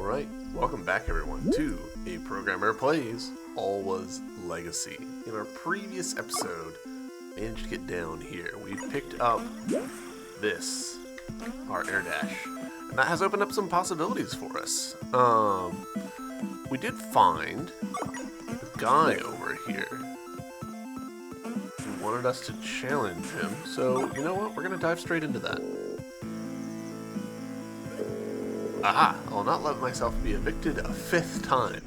Alright, welcome back everyone to A Programmer Plays Alwa's Legacy. In our previous episode, managed to get down here. We picked up this, our air dash, and that has opened up some possibilities for us. We did find a guy over here who wanted us to challenge him, so you know what, we're going to dive straight into that. Aha! I'll not let myself be evicted a fifth time.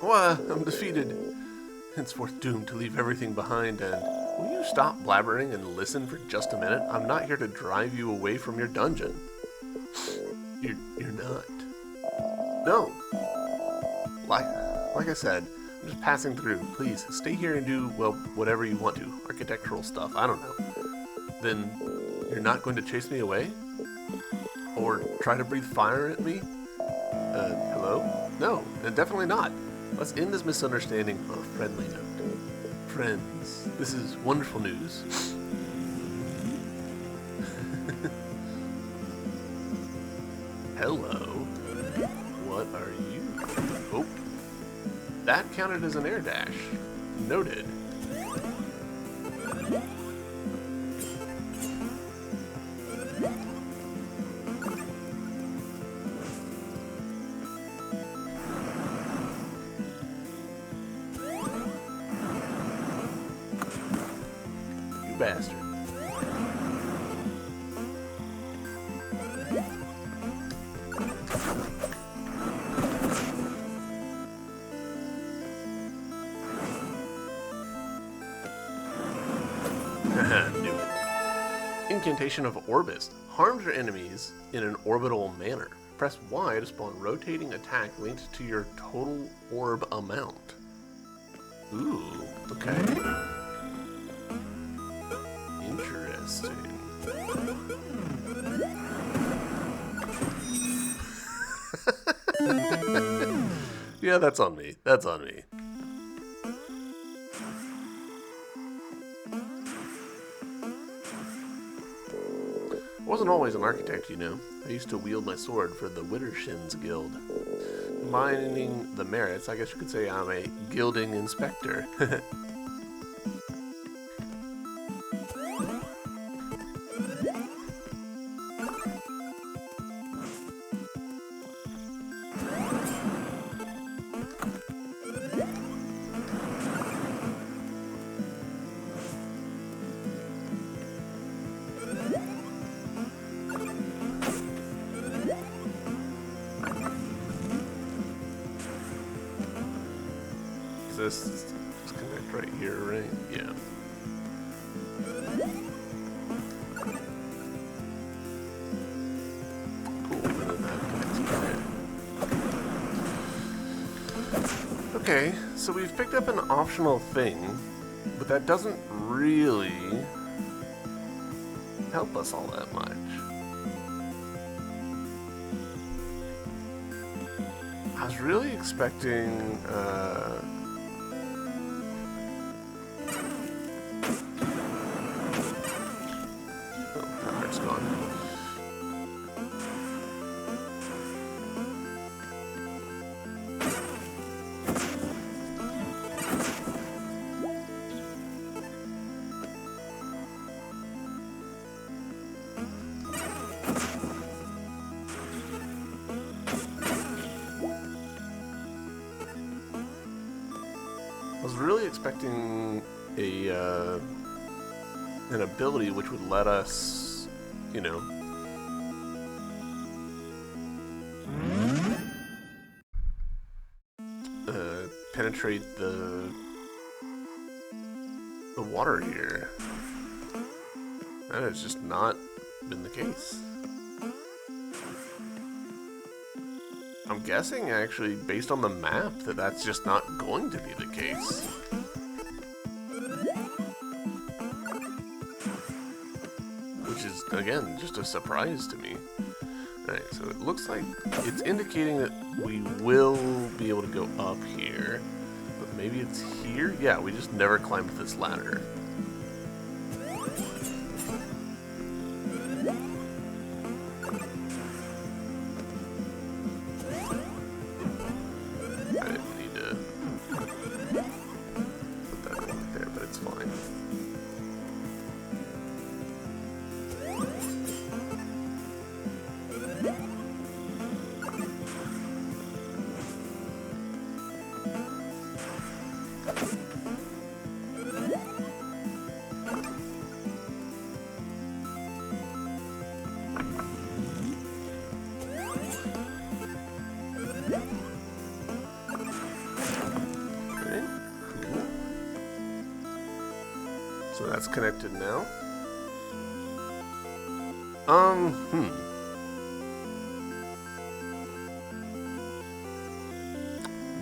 But, I'm defeated. Henceforth doomed to leave everything behind, and will you stop blabbering and listen for just a minute? I'm not here to drive you away from your dungeon. You're not. No. Like I said, I'm just passing through. Please, stay here and do, well, whatever you want to. Architectural stuff, I don't know. Then, you're not going to chase me away? Or try to breathe fire at me? Hello? No, definitely not. Let's end this misunderstanding on a friendly note. Friends, this is wonderful news. Hello. What are you? Oh. That counted as an air dash. Noted. Bastard. Knew it. Incantation of Orbist. Harms your enemies in an orbital manner. Press Y to spawn rotating attack linked to your total orb amount. Ooh, okay. Interesting. Yeah, that's on me. That's on me. I wasn't always an architect, you know. I used to wield my sword for the Widdershins Guild. Combining the merits, I guess you could say I'm a gilding inspector. This connect right here, right? Yeah. Cool, and then that connects right. Okay, so we've picked up an optional thing, but that doesn't really help us all that much. I was really expecting, expecting a an ability which would let us, you know, penetrate the water here. That has just not been the case. I'm guessing, actually, based on the map, that that's just not going to be the case. Which is, again, just a surprise to me. Alright, so it looks like it's indicating that we will be able to go up here. But maybe it's here? Yeah, we just never climbed this ladder. I didn't need to put that over there, but it's fine. So that's connected now.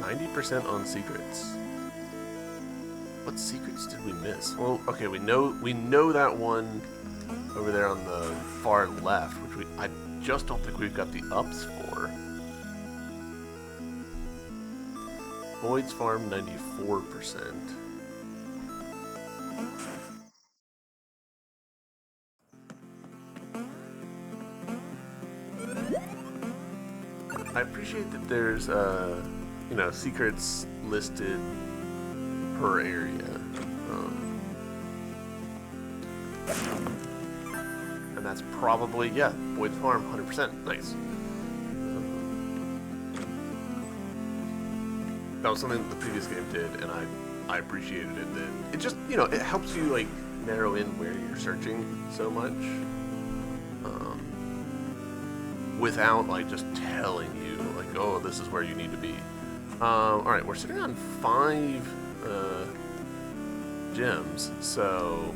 90% on secrets. What secrets did we miss? Well, okay, we know that one over there on the far left, which I just don't think we've got the ups for. Boyd's Farm, 94%. I appreciate that there's, you know, secrets listed per area. And that's probably, yeah, Boyd's Farm, 100%. Nice. That was something that the previous game did, and I appreciated it. That it just, you know, it helps you, like, narrow in where you're searching so much. Without, like, just telling you, like, oh, this is where you need to be. Alright, we're sitting on 5 gems, so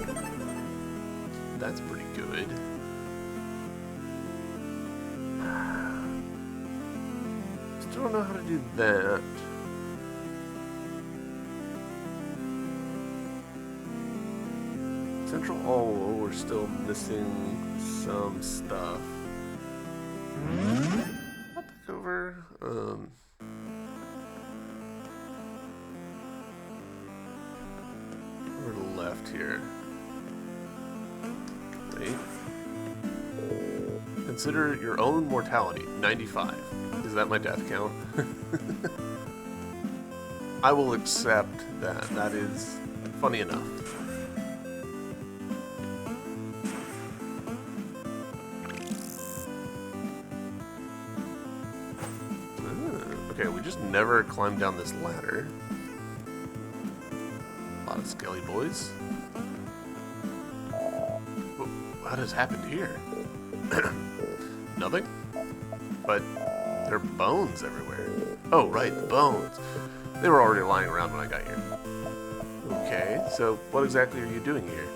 that's pretty good. Still don't know how to do that. Central Alwa, we're still missing some stuff. Up over, over to the left here. Wait. Consider your own mortality, 95. Is that my death count? I will accept that. That is funny enough. Okay, we just never climbed down this ladder. A lot of skelly boys. What has happened here? Nothing? But there are bones everywhere. Oh, right, the bones. They were already lying around when I got here. Okay, so what exactly are you doing here?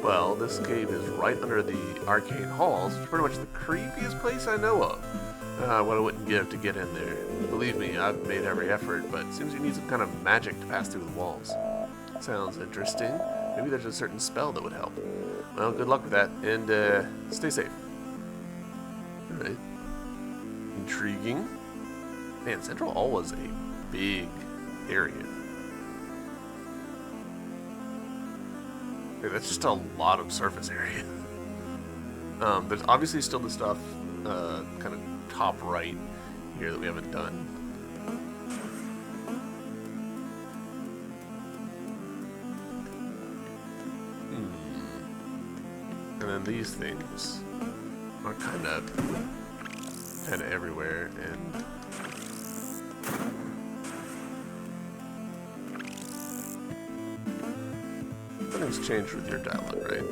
Well, this cave is right under the arcane halls. It's pretty much the creepiest place I know of. What I wouldn't give to get in there. Believe me, I've made every effort, but it seems you need some kind of magic to pass through the walls. Sounds interesting. Maybe there's a certain spell that would help. Well, good luck with that, and stay safe. Alright. Intriguing. Man, Central Alwa's a big area. Okay, that's just a lot of surface area. There's obviously still the stuff kind of top right here that we haven't done. And then these things are kind of everywhere, and nothing's changed with your dialogue, right?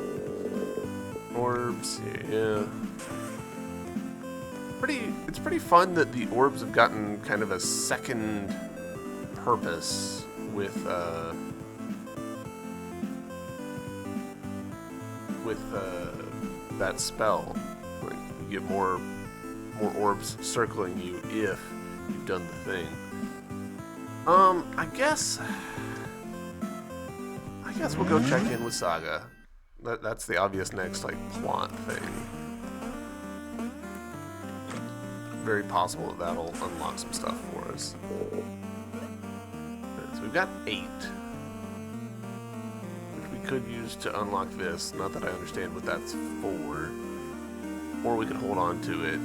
Orbs, yeah. It's pretty fun that the orbs have gotten kind of a second purpose with that spell. Like, you get more orbs circling you if you've done the thing. I guess we'll go check in with Saga. That's the obvious next, like, plot thing. Very possible that that'll unlock some stuff for us. So we've got 8. Which we could use to unlock this. Not that I understand what that's for. Or we could hold on to it.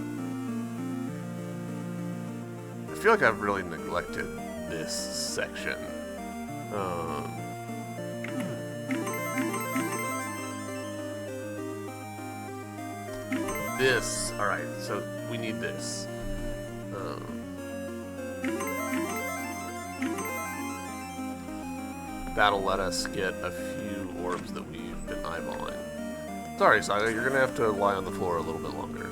I feel like I've really neglected this section. This, alright, so we need this. That'll let us get a few orbs that we've been eyeballing. Sorry, Saga, you're gonna have to lie on the floor a little bit longer.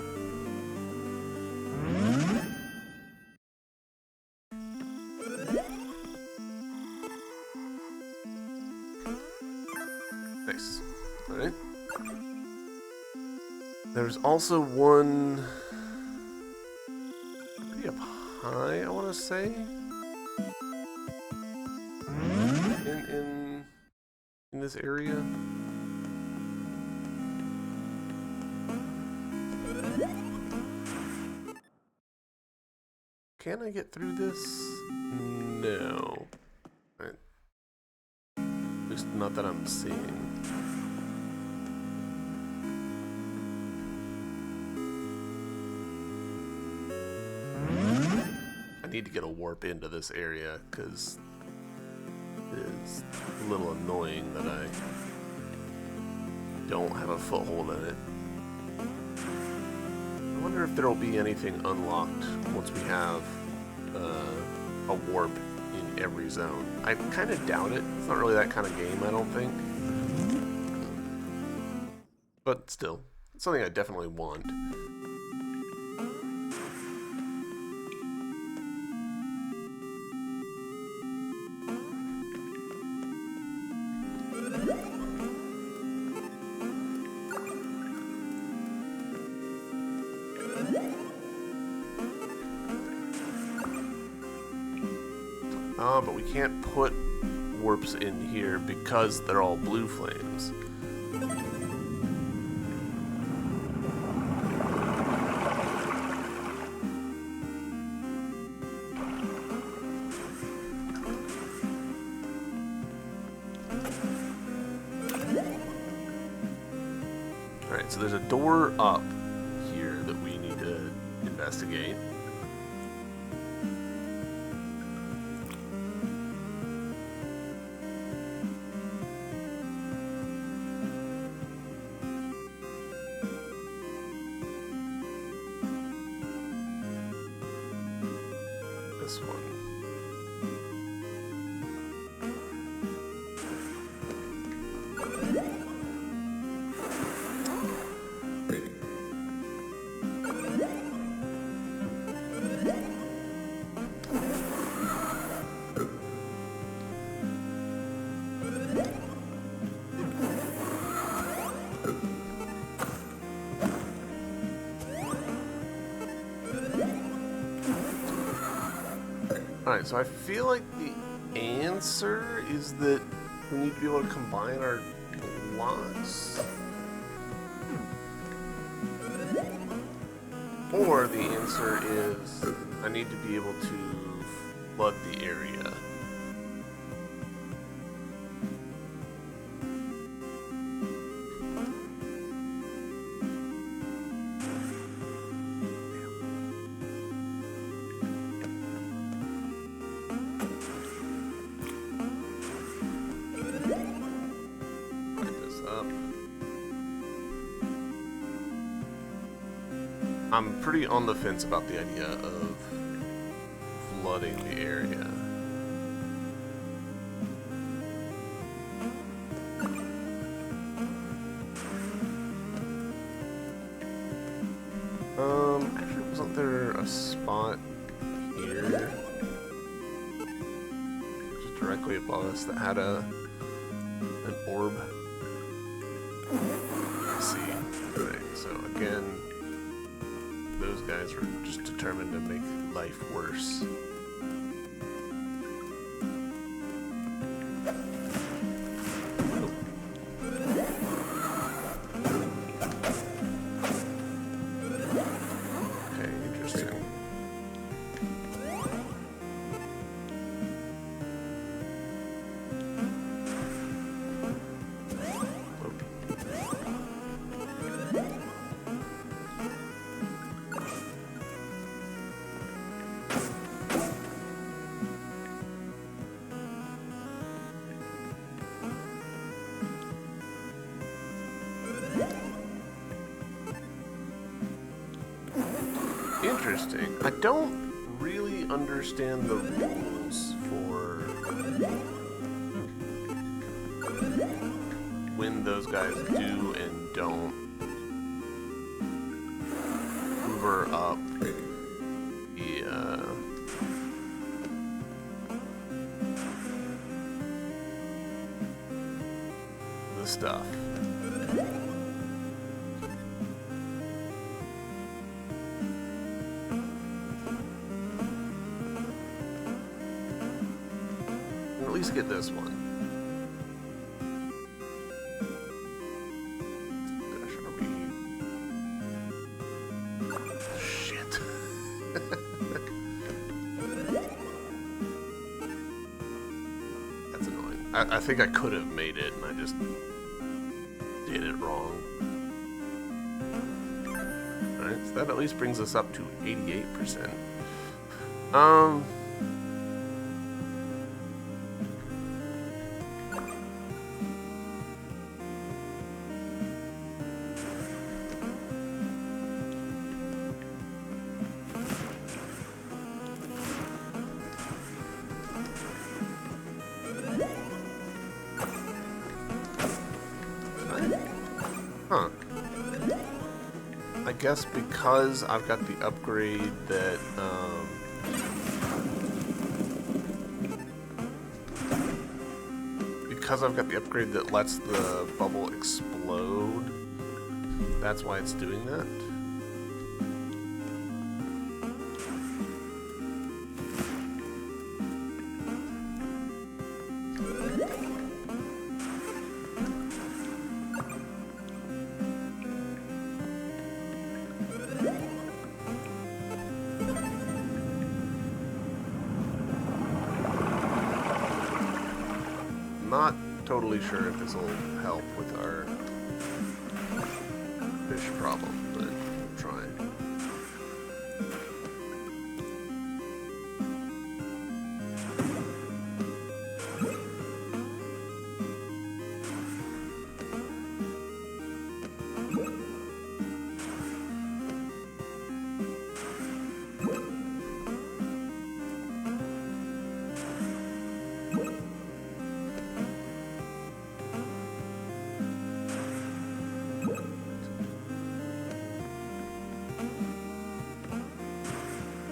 Nice. Alright. There's also one pretty up high, I want to say, in this area. Can I get through this? No. Right. At least not that I'm seeing. I need to get a warp into this area because it's a little annoying that I don't have a foothold in it. I wonder if there will be anything unlocked once we have a warp in every zone. I kind of doubt it. It's not really that kind of game, I don't think. But still, it's something I definitely want. But we can't put warps in here because they're all blue flames. Alright, so there's a door up here that we need to investigate. This one. Alright, so I feel like the answer is that we need to be able to combine our blocks. Or the answer is I need to be able to flood the area. I'm pretty on the fence about the idea of flooding the area. Actually, wasn't there a spot here just directly above us that had an orb? Let's see. Okay, so again, those guys were just determined to make life worse. Okay, interesting. Interesting. I don't really understand the rules for when those guys do and don't hoover up the stuff. At least get this one. Gosh, are we... Shit. That's annoying. I think I could have made it, and I just did it wrong. Alright, so that at least brings us up to 88%. Huh. I guess because I've got the upgrade that, because I've got the upgrade that lets the bubble explode, that's why it's doing that. Not totally sure if this will help with our fish problem, but we'll try.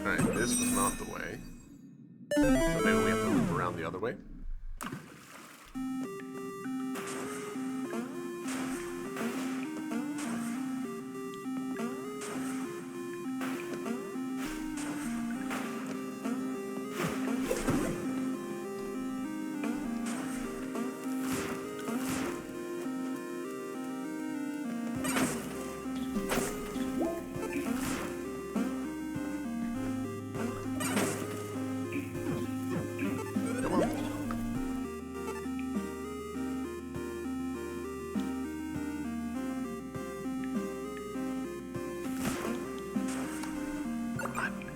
Alright, this was not the way. So maybe we have to loop around the other way.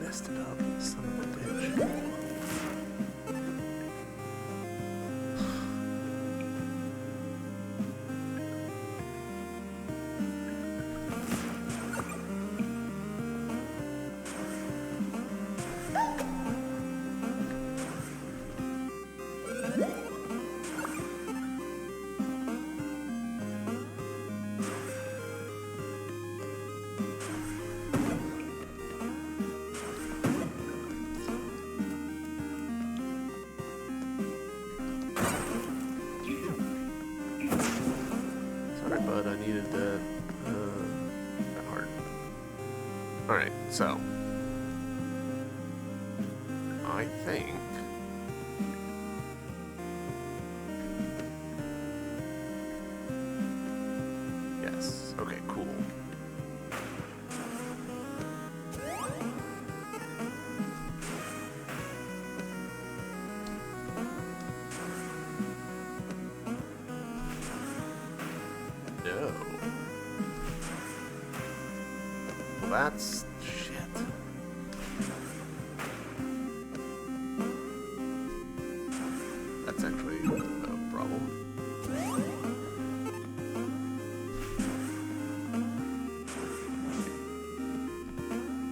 Messed it up, son of a bitch. But I needed that heart. Alright, so I think. Yes. Okay, cool. No. Well, that's shit. That's actually a problem.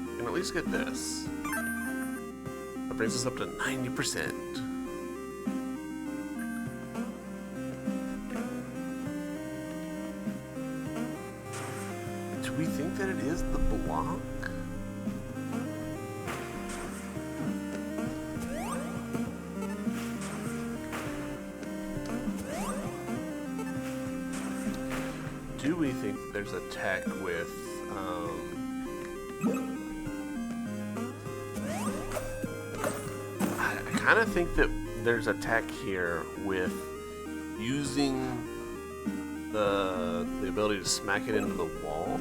We can at least get this. That brings us up to 90%. Do we think that it is the block? Do we think that there's a tech with, I kind of think that there's a tech here with using the ability to smack it into the wall.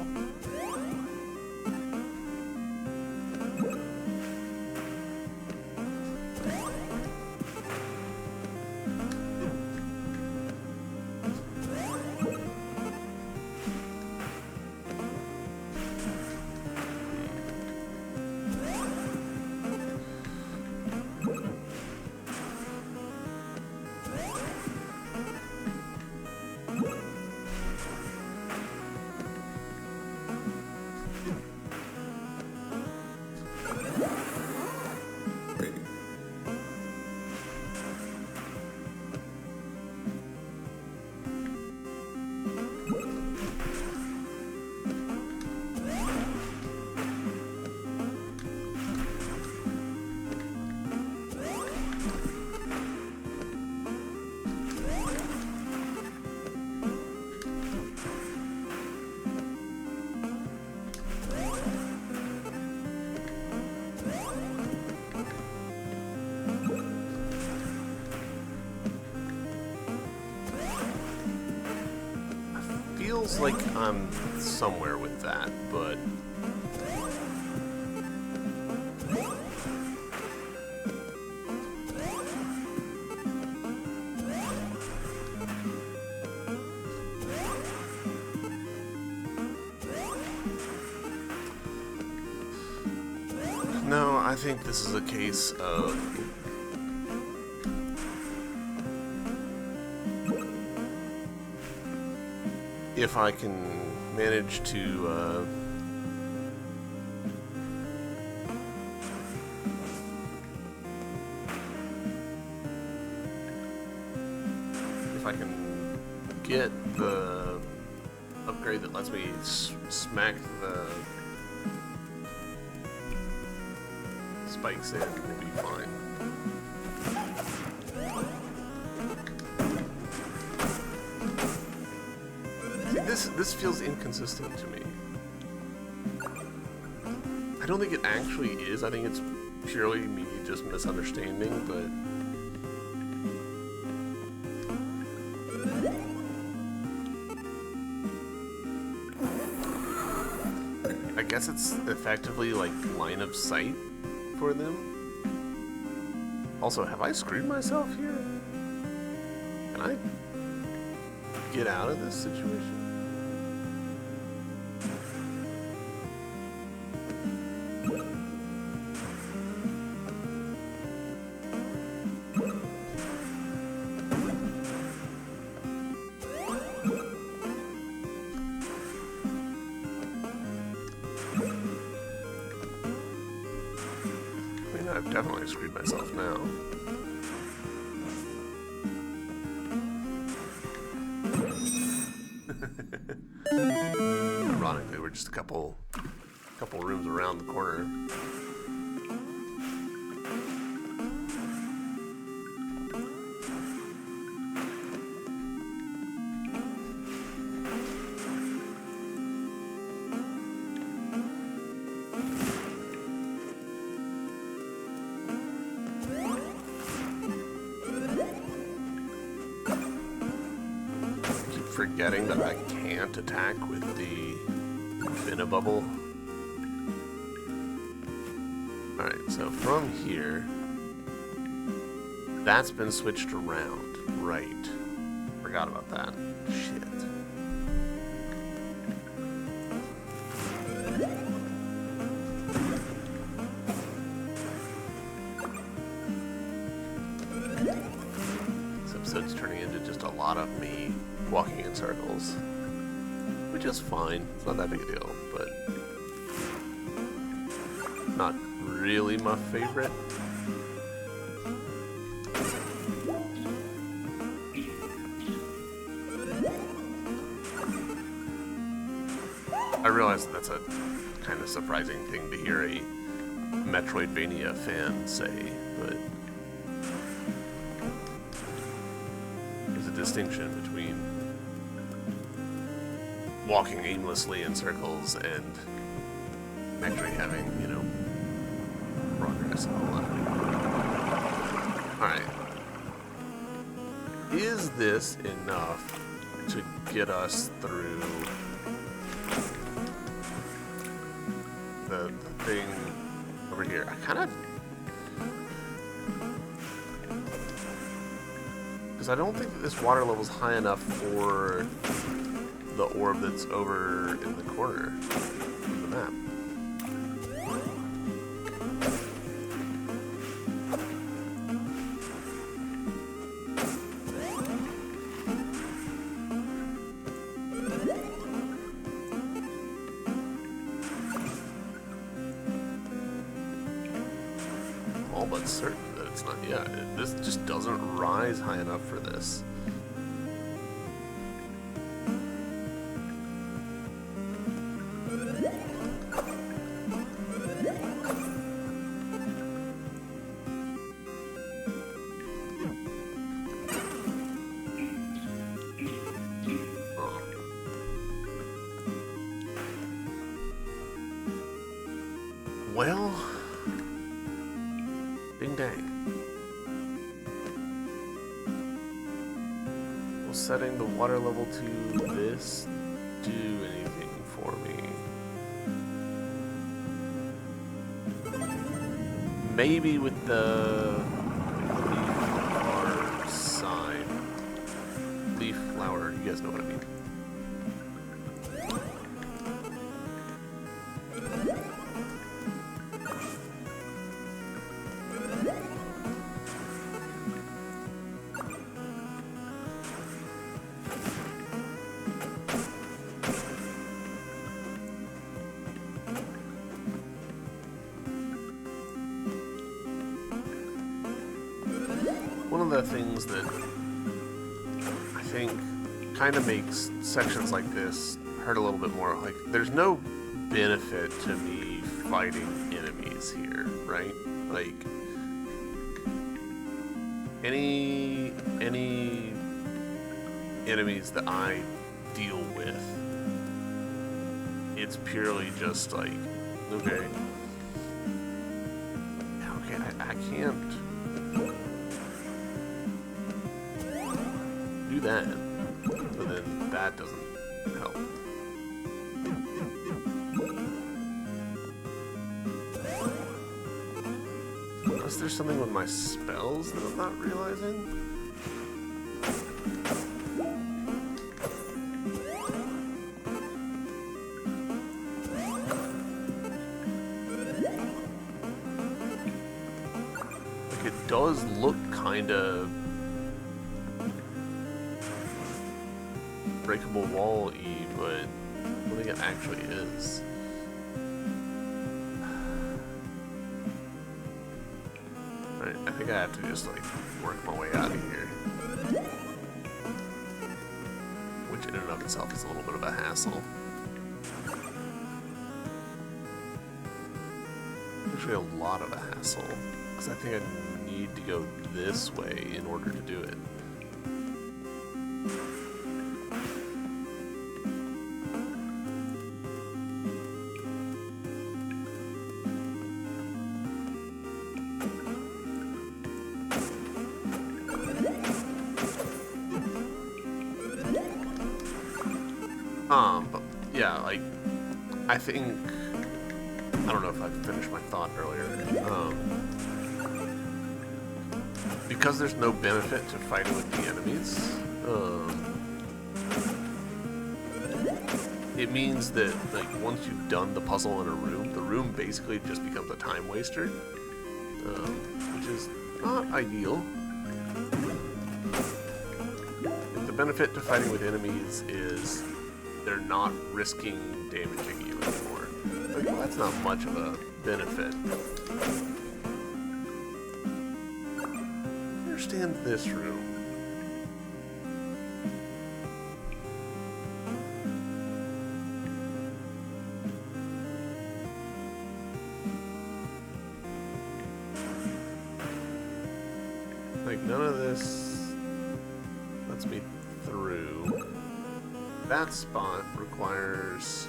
Feels like I'm somewhere with that, but no, I think this is a case of if I can manage to if I can get the upgrade that lets me smack the spikes in, we'll be fine. This feels inconsistent to me. I don't think it actually is. I think it's purely me just misunderstanding, but I guess it's effectively like line of sight for them. Also, have I screwed myself here? Can I get out of this situation? I've definitely screwed myself now. Ironically, we're just a couple rooms around the corner. forgetting that I can't attack with the Finna-Bubble. Alright, so from here, that's been switched around. Right. Forgot about that. Shit. This episode's turning into just a lot of me walking in circles. Which is fine. It's not that big a deal, but not really my favorite. I realize that's a kind of surprising thing to hear a Metroidvania fan say, but there's a distinction between walking aimlessly in circles and actually having, you know, progress and all that. Alright. Is this enough to get us through the thing over here? I kind of... because I don't think that this water level's high enough for the orb that's over in the corner of the map. All but certain that it's not. Yeah, this just doesn't rise high enough for this. Well, ding dang. Will setting the water level to this do anything for me? Maybe with the leaf flower sign. Leaf flower, you guys know what I mean. One of the things that I think kind of makes sections like this hurt a little bit more, like, there's no benefit to me fighting enemies here, right? Like, any enemies that I deal with, it's purely just like, okay, I can't do that, but then that doesn't help. Unless there's something with my spells that I'm not realizing. Like, it does look kinda breakable wall-y, but I don't think it actually is. Right, I think I have to just, like, work my way out of here. Which in and of itself is a little bit of a hassle. Actually a lot of a hassle, because I think I need to go this way in order to do it. yeah, like, I think, I don't know if I finished my thought earlier. Because there's no benefit to fighting with the enemies, it means that, like, once you've done the puzzle in a room, the room basically just becomes a time waster, which is not ideal. Like, the benefit to fighting with enemies is they're not risking damaging you anymore. Like, well, that's not much of a benefit. Understand this room. Like, none of this lets me through. That spot requires...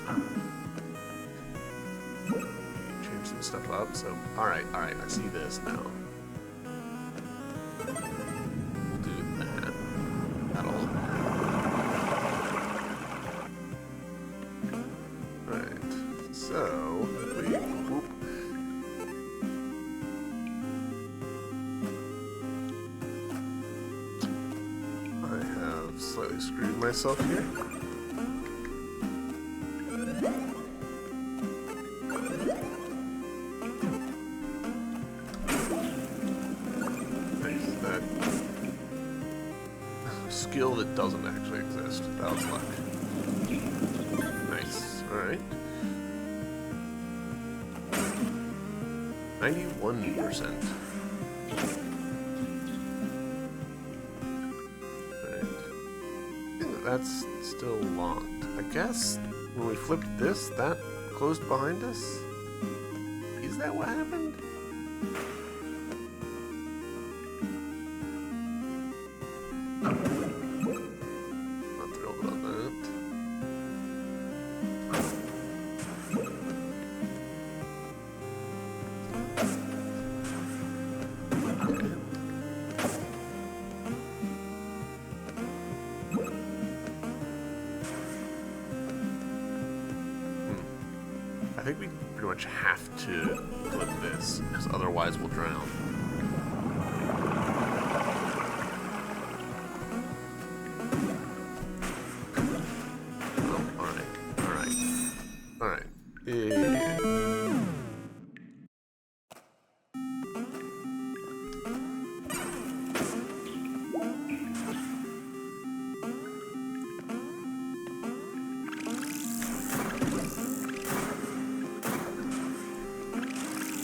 change some stuff up, so... Alright, I see this now. We'll do that. That'll... Right, so... we... whoop. Slightly screwed myself here. Nice. That skill that doesn't actually exist. That was luck. Nice. Alright. 91%. That's still locked. I guess when we flipped this, that closed behind us? Is that what happened? Not thrilled about that. I think we pretty much have to flip this, because otherwise we'll drown. Oh, alright.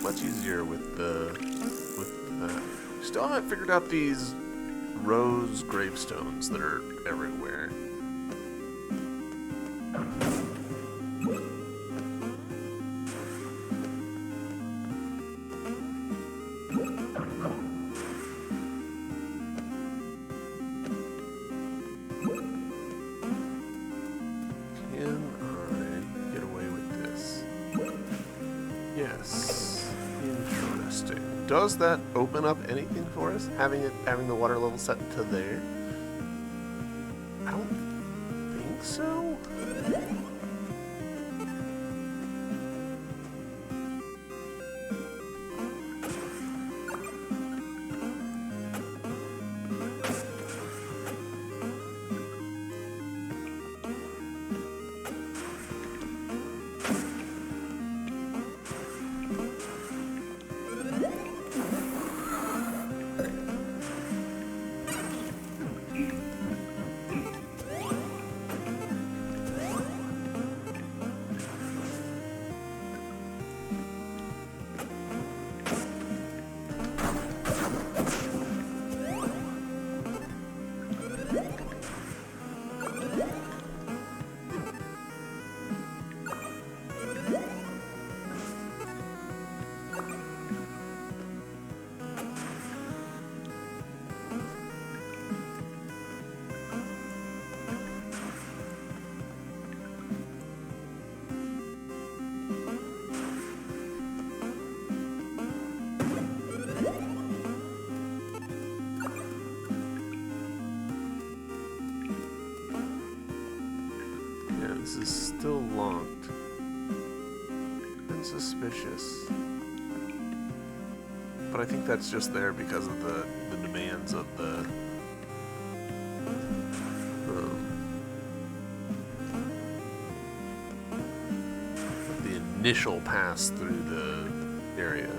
Much easier with that. Still haven't figured out these rose gravestones that are everywhere. Can I get away with this? Yes. Interesting. Does that open up anything for us? Having the water level set to there? I don't think so. This is still locked. And suspicious. But I think that's just there because of the demands of the initial pass through the area.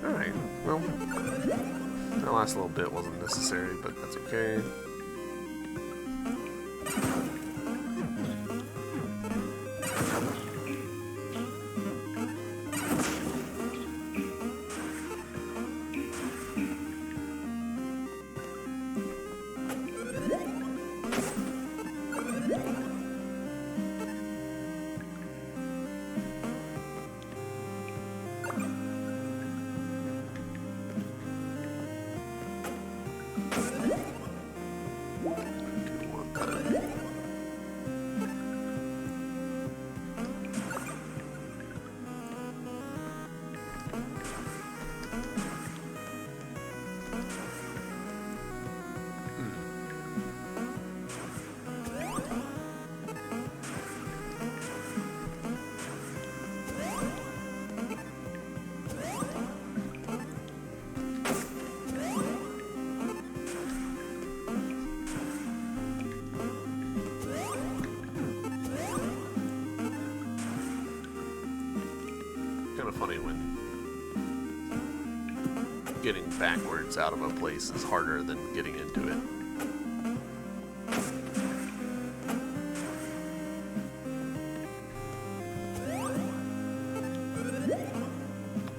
Alright, well, that last little bit wasn't necessary, but that's okay. Funny when getting backwards out of a place is harder than getting into it.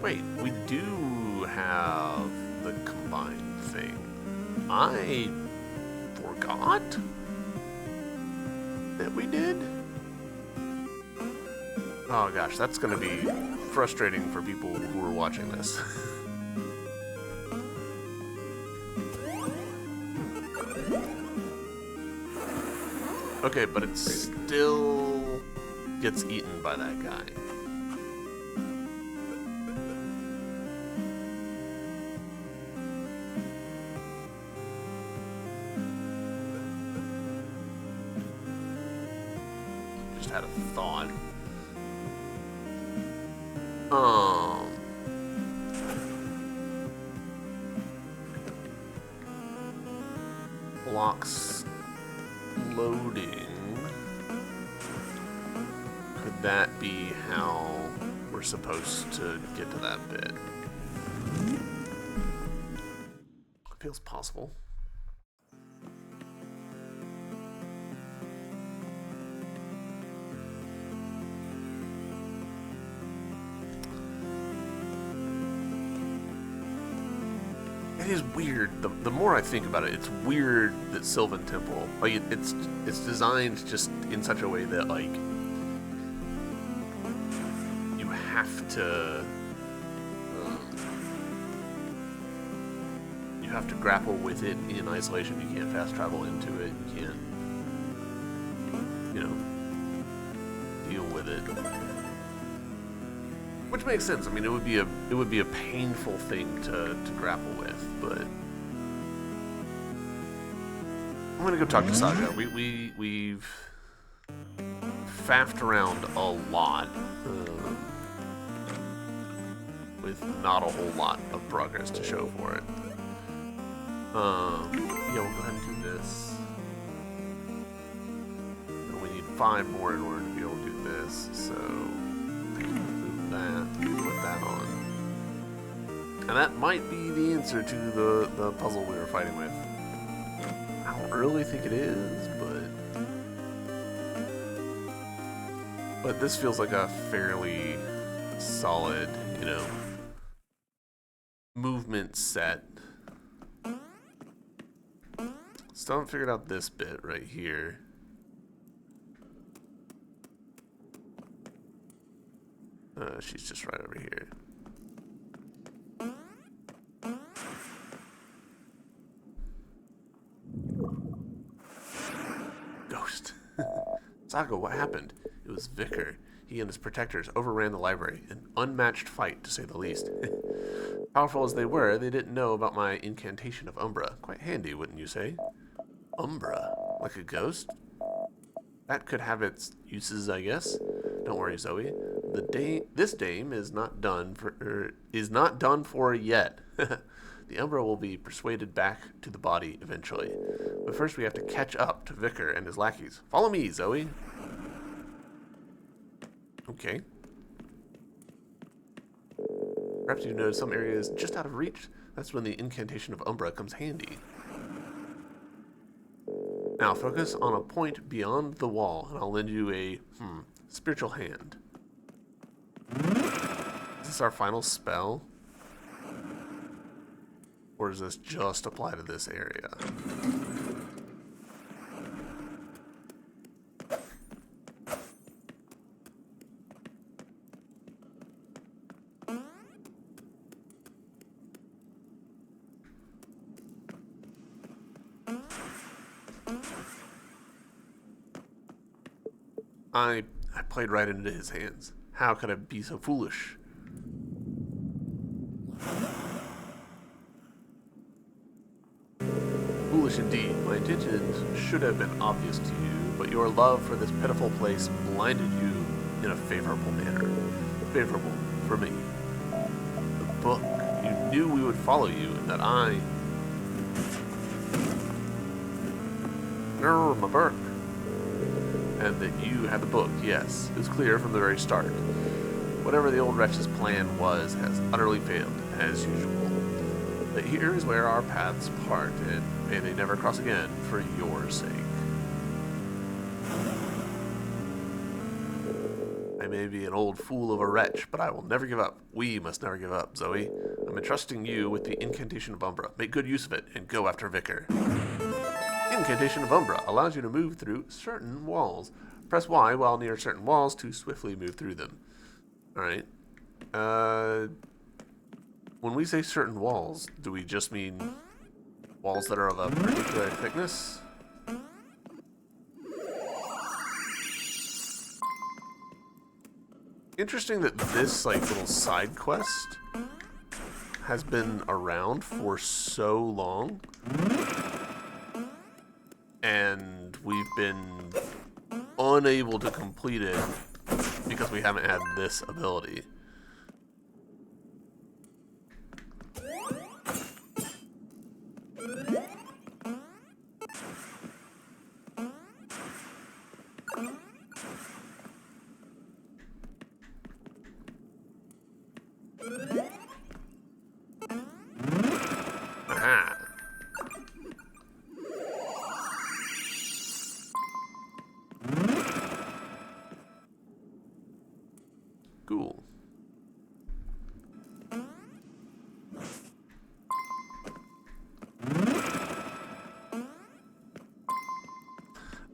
Wait, we do have the combined thing. I forgot that we did. Oh gosh, that's gonna be frustrating for people who are watching this. Okay, but it still gets eaten by that guy. Just had a thought. Blocks loading. Could that be how we're supposed to get to that bit? It feels possible. It is weird. The more I think about it, it's weird that Sylvan Temple, like it's designed just in such a way that like you have to grapple with it in isolation. You can't fast travel into it. You can't, you know, deal with it. Which makes sense. I mean, it would be a painful thing to grapple with, but I'm gonna go talk to Saga. We've faffed around a lot with not a whole lot of progress to show for it. Yeah, we'll go ahead and do this. And we need 5 more in order to be able to do this, so that, put that on. And that might be the answer to the puzzle we were fighting with. I don't really think it is, but this feels like a fairly solid, you know, movement set. Still haven't figured out this bit right here. She's just right over here. Ghost. Saga, what happened? It was Vicar. He and his protectors overran the library. An unmatched fight, to say the least. Powerful as they were, they didn't know about my incantation of Umbra. Quite handy, wouldn't you say? Umbra? Like a ghost? That could have its uses, I guess. Don't worry, Zoe. This dame is not done for yet. The Umbra will be persuaded back to the body eventually. But first we have to catch up to Vicar and his lackeys. Follow me, Zoe. Okay. Perhaps you've noticed some areas just out of reach. That's when the incantation of Umbra comes handy. Now focus on a point beyond the wall, and I'll lend you a, spiritual hand. Is this our final spell? Or does this just apply to this area? I played right into his hands. How could I be so foolish? Foolish indeed. My intentions should have been obvious to you, but your love for this pitiful place blinded you in a favorable manner. Favorable for me. The book. You knew we would follow you, and that I... No, my book. And that you had the book, yes. It was clear from the very start. Whatever the old wretch's plan was has utterly failed, as usual. But here is where our paths part, and may they never cross again for your sake. I may be an old fool of a wretch, but I will never give up. We must never give up, Zoe. I'm entrusting you with the incantation of Umbra. Make good use of it, and go after Vicar. Incantation of Umbra allows you to move through certain walls. Press Y while near certain walls to swiftly move through them. Alright. When we say certain walls, do we just mean walls that are of a particular thickness? Interesting that this little side quest has been around for so long. And we've been unable to complete it because we haven't had this ability. Aha! Cool.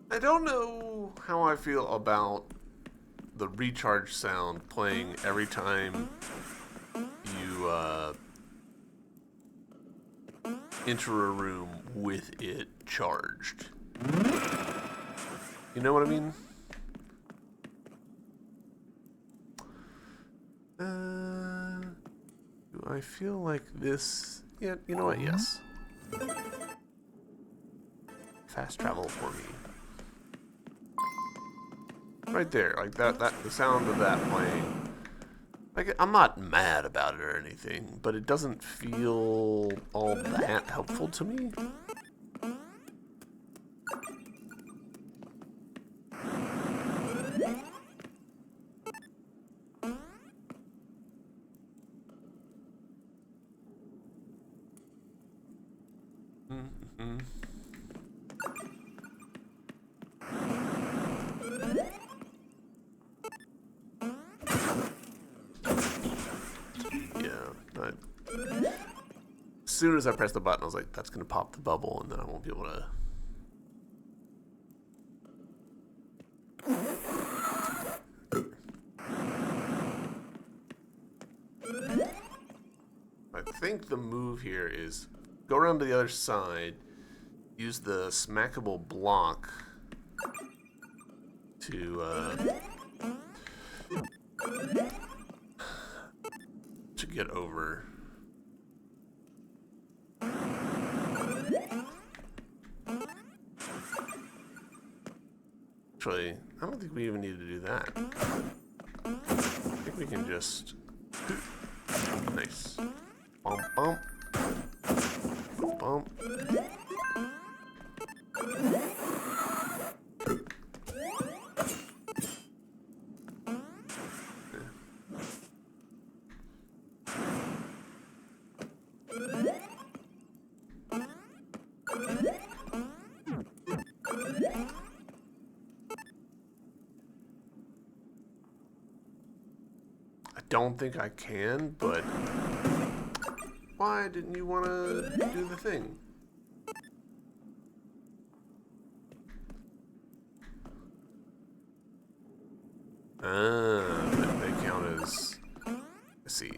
I don't know how I feel about the recharge sound playing every time you enter a room with it charged. You know what I mean? Do I feel like this? Yeah, you know what? Yes. Fast travel for me. Right there, like that, the sound of that playing. Like, I'm not mad about it or anything, but it doesn't feel all that helpful to me. As soon as I pressed the button, I was like, that's going to pop the bubble, and then I won't be able to... I think the move here is go around to the other side, use the smackable block to get over. Actually, I don't think we even need to do that. I think we can just... Nice. Bump, bump. Bump. I don't think I can, but why didn't you want to do the thing? They count as... Let's see.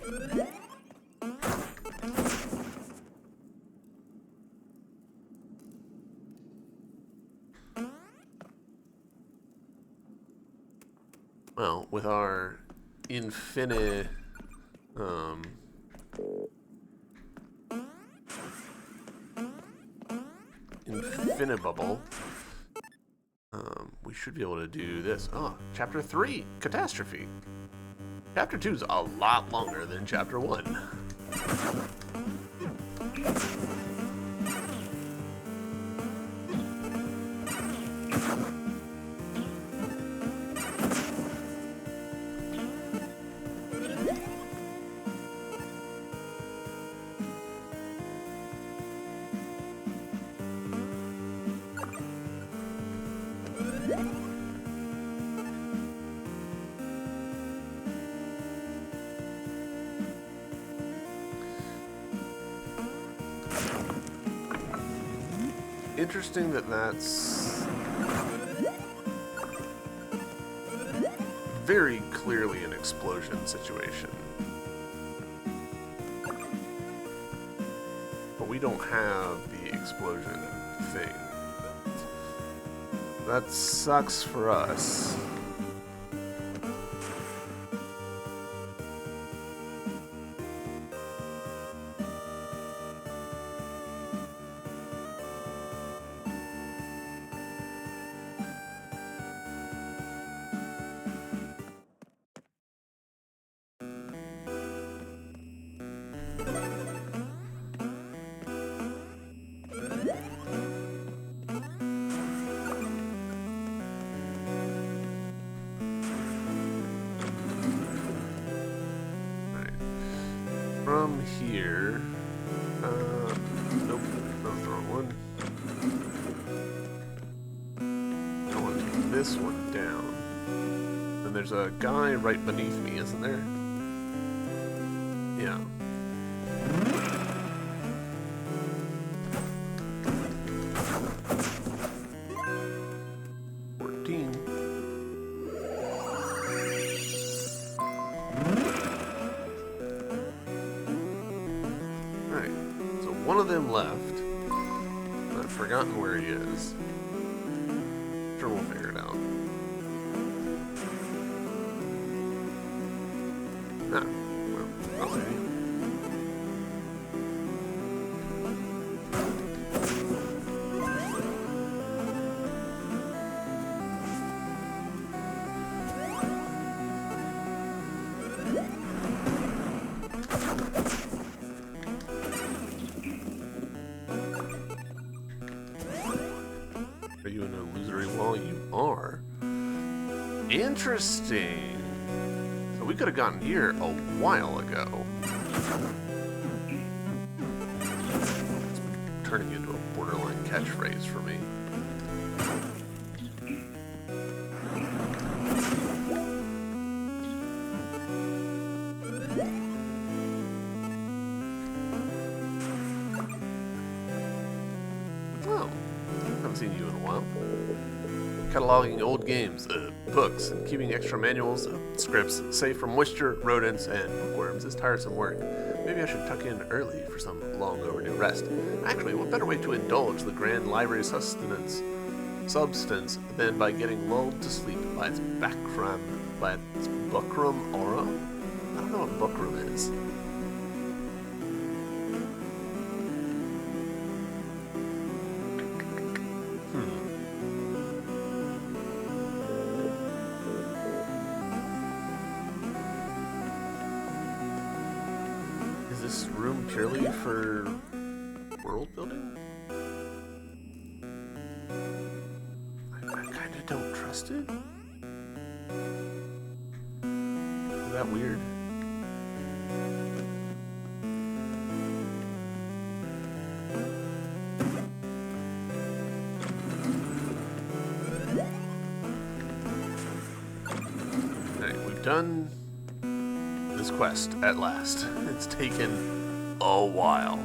Well, with our infinite bubble, we should be able to do this. Oh, chapter 3, catastrophe. Chapter 2 is a lot longer than chapter 1. Interesting that that's very clearly an explosion situation. But we don't have the explosion thing. That sucks for us. From here, nope, that's the wrong one. I want to take this one down. And there's a guy right beneath me, isn't there? Yeah. One of them left. I've forgotten where he is. Sure, we'll figure it out. Ah, well, I'll see. Are you an illusory wall? You are. Interesting. So we could have gotten here a while ago. It's turning into a borderline catchphrase for me. Oh, haven't seen you in a while. Cataloging old games, books, and keeping extra manuals, scripts safe from moisture, rodents, and bookworms is tiresome work. Maybe I should tuck in early for some long overdue rest. Actually, what better way to indulge the grand library substance than by getting lulled to sleep by its buckram aura? I don't know what buckram is. room purely for world building? I kind of don't trust it. Is that weird? Alright, we've done this quest at last. It's taken a while.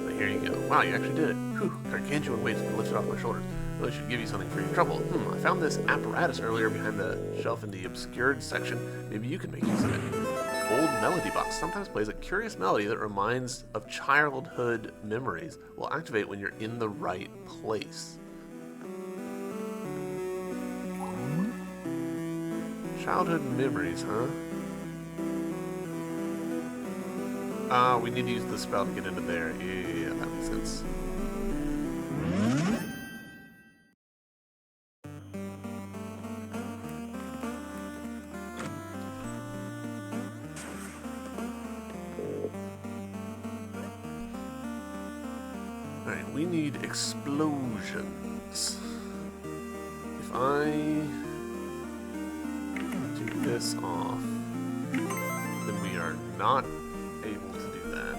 But here you go. Wow, you actually did it. Whew, gargantuan weight lifted off my shoulders. Really should give you something for your trouble. I found this apparatus earlier behind the shelf in the obscured section. Maybe you can make use of it. Old melody box sometimes plays a curious melody that reminds of childhood memories. Will activate when you're in the right place. Childhood memories, huh? We need to use the spell to get into there. Yeah, that makes sense. Alright, we need explosions. If I take this off, then we are not able to do that.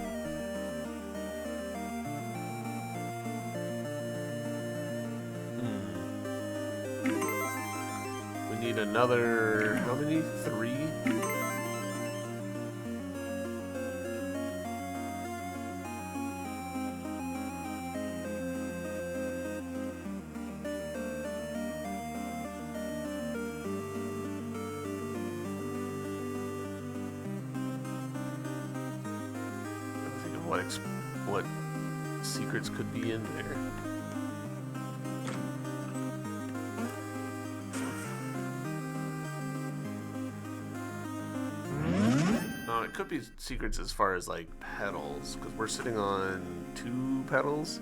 We need another, how many? 3? What secrets could be in there. It could be secrets as far as like petals, because we're sitting on 2 petals.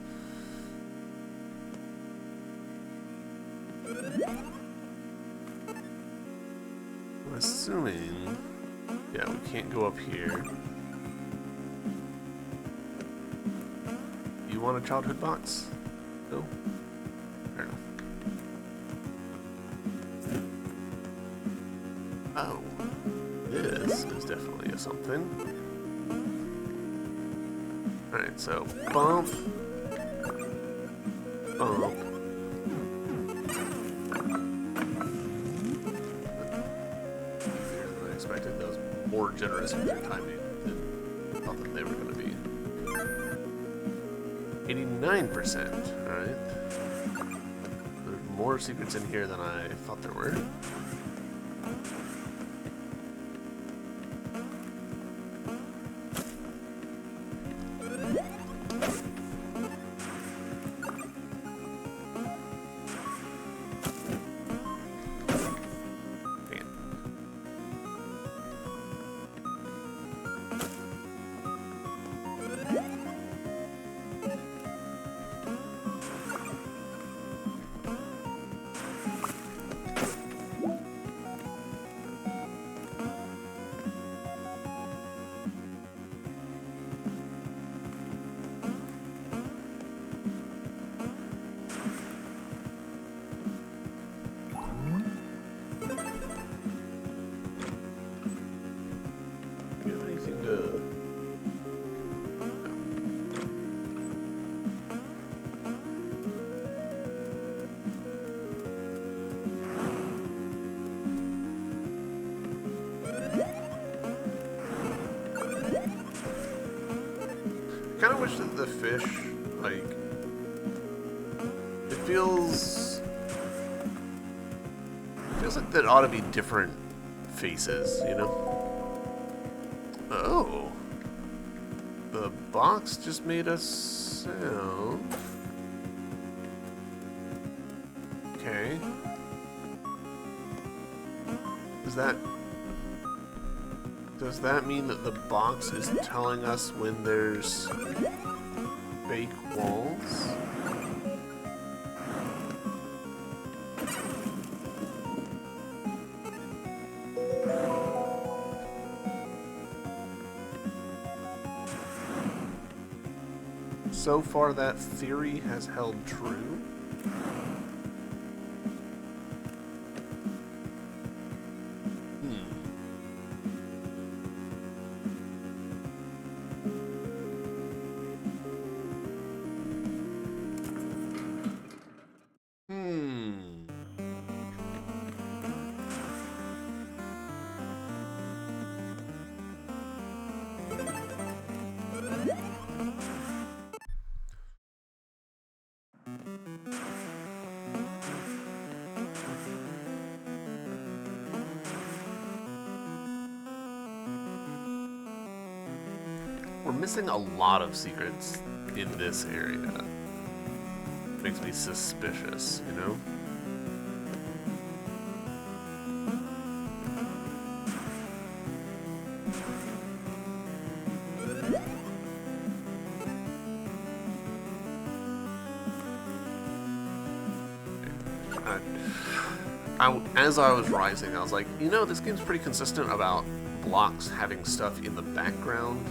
I'm assuming, yeah, we can't go up here. You want a childhood box? No? Fair enough. Oh. This is definitely a something. Alright, so bump. Bump. Easier than I expected. That was more generous with their timing than I thought that they were going to be. 89%, alright. There's more secrets in here than I thought there were. I kind of wish that the fish, like, it feels like that ought to be different faces, you know? Oh, the box just made a sound. Okay. Does that mean that the box is telling us when there's fake walls? so far that theory has held true. We're missing a lot of secrets in this area. Makes me suspicious, you know? As I was rising, I was like, you know, this game's pretty consistent about blocks having stuff in the background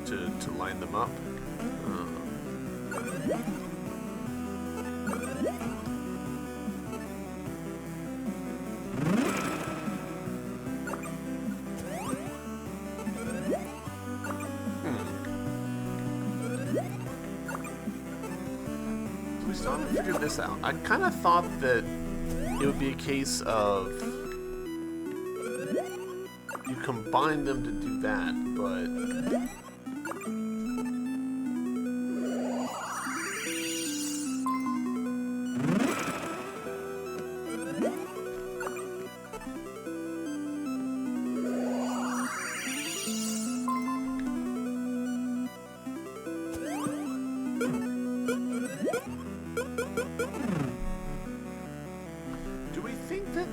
to line them up. So we still haven't figured this out. I kind of thought that it would be a case of you combine them to do that, but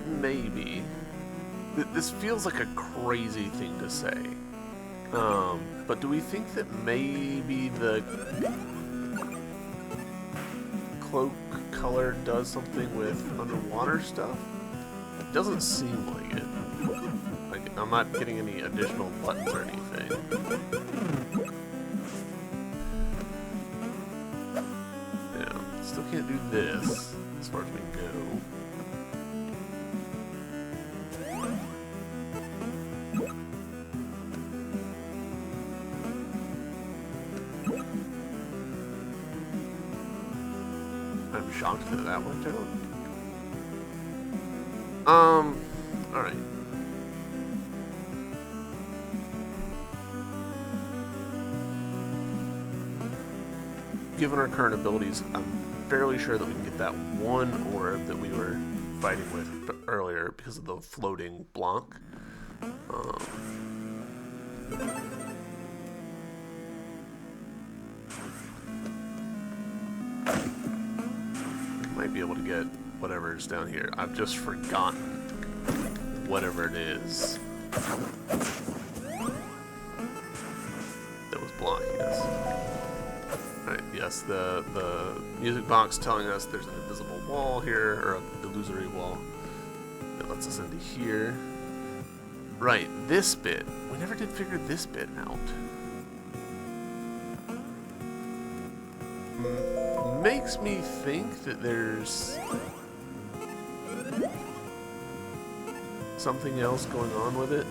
maybe this feels like a crazy thing to say, but do we think that maybe the cloak color does something with underwater stuff? It doesn't seem like it. Like, I'm not getting any additional buttons or anything. Yeah, still can't do this as far as we go. I'm shocked that that worked out. Alright. Given our current abilities, I'm fairly sure that we can get that one orb that we were fighting with earlier because of the floating block. Might be able to get whatever's down here. I've just forgotten whatever it is that was blocking us. Alright, yes, the music box telling us there's an invisible wall here, or an illusory wall that lets us into here. Right, this bit. We never did figure this bit out. Makes me think that there's something else going on with it.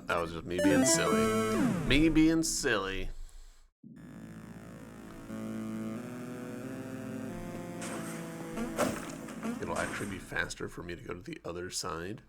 That was just me being silly. Me being silly. It'll actually be faster for me to go to the other side.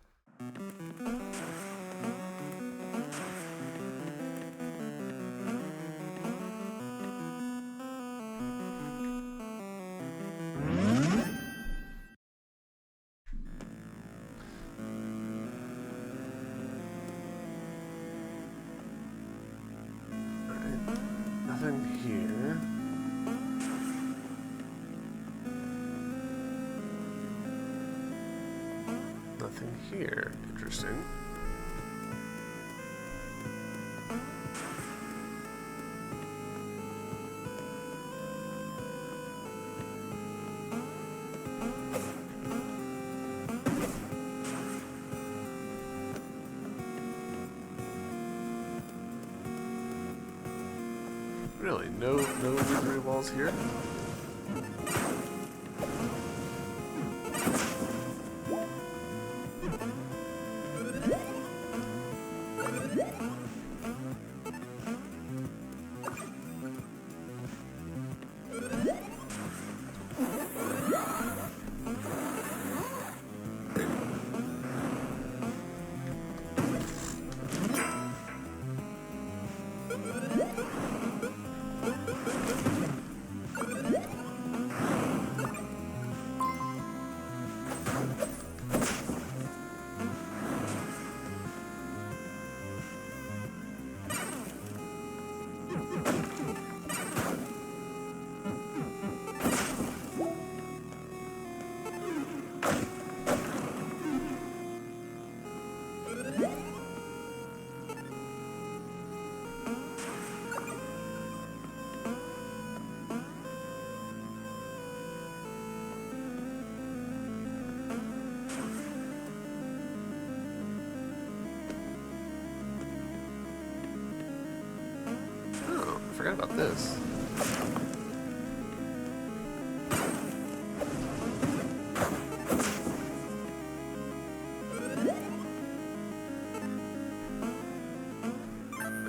Nothing here. Interesting. Really, no misery walls here. Forgot about this.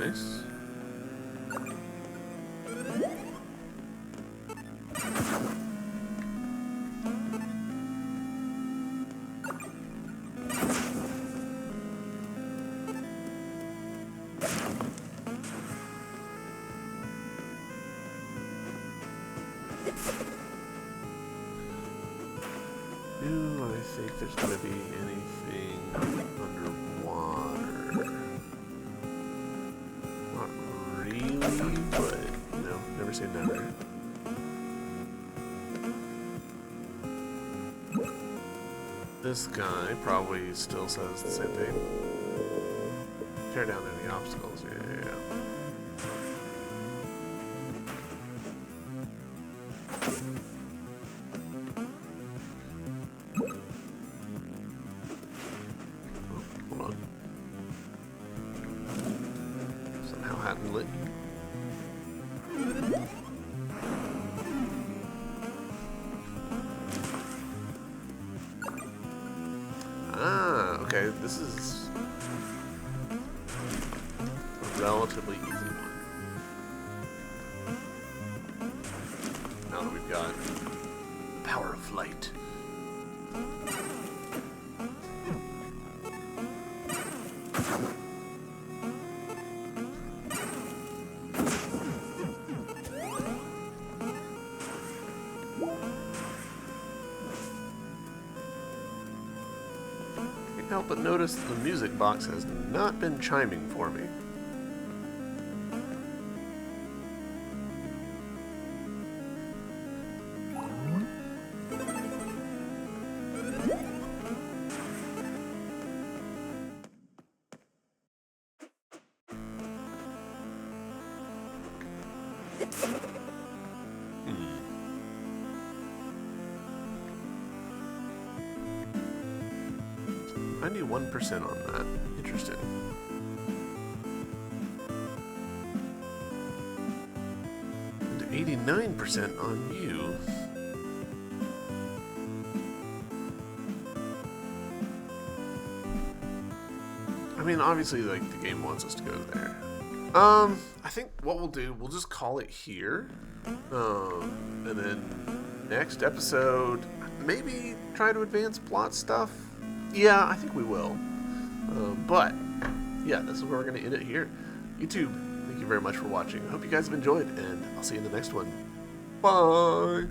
Nice. Do I think there's going to be anything underwater? Not really, but, you know, never say never. This guy probably still says the same thing. Tear down any obstacles, yeah. Lit. Ah, okay, this is a relatively easy one. Now that we've got the power of flight. Help but notice the music box has not been chiming for me. Hmm. 91% on that. Interesting. And 89% on you. I mean, obviously, like, the game wants us to go there. I think what we'll do, we'll just call it here. And then next episode, maybe try to advance plot stuff. Yeah, I think we will. But, yeah, this is where we're going to end it here. YouTube, thank you very much for watching. I hope you guys have enjoyed, and I'll see you in the next one. Bye!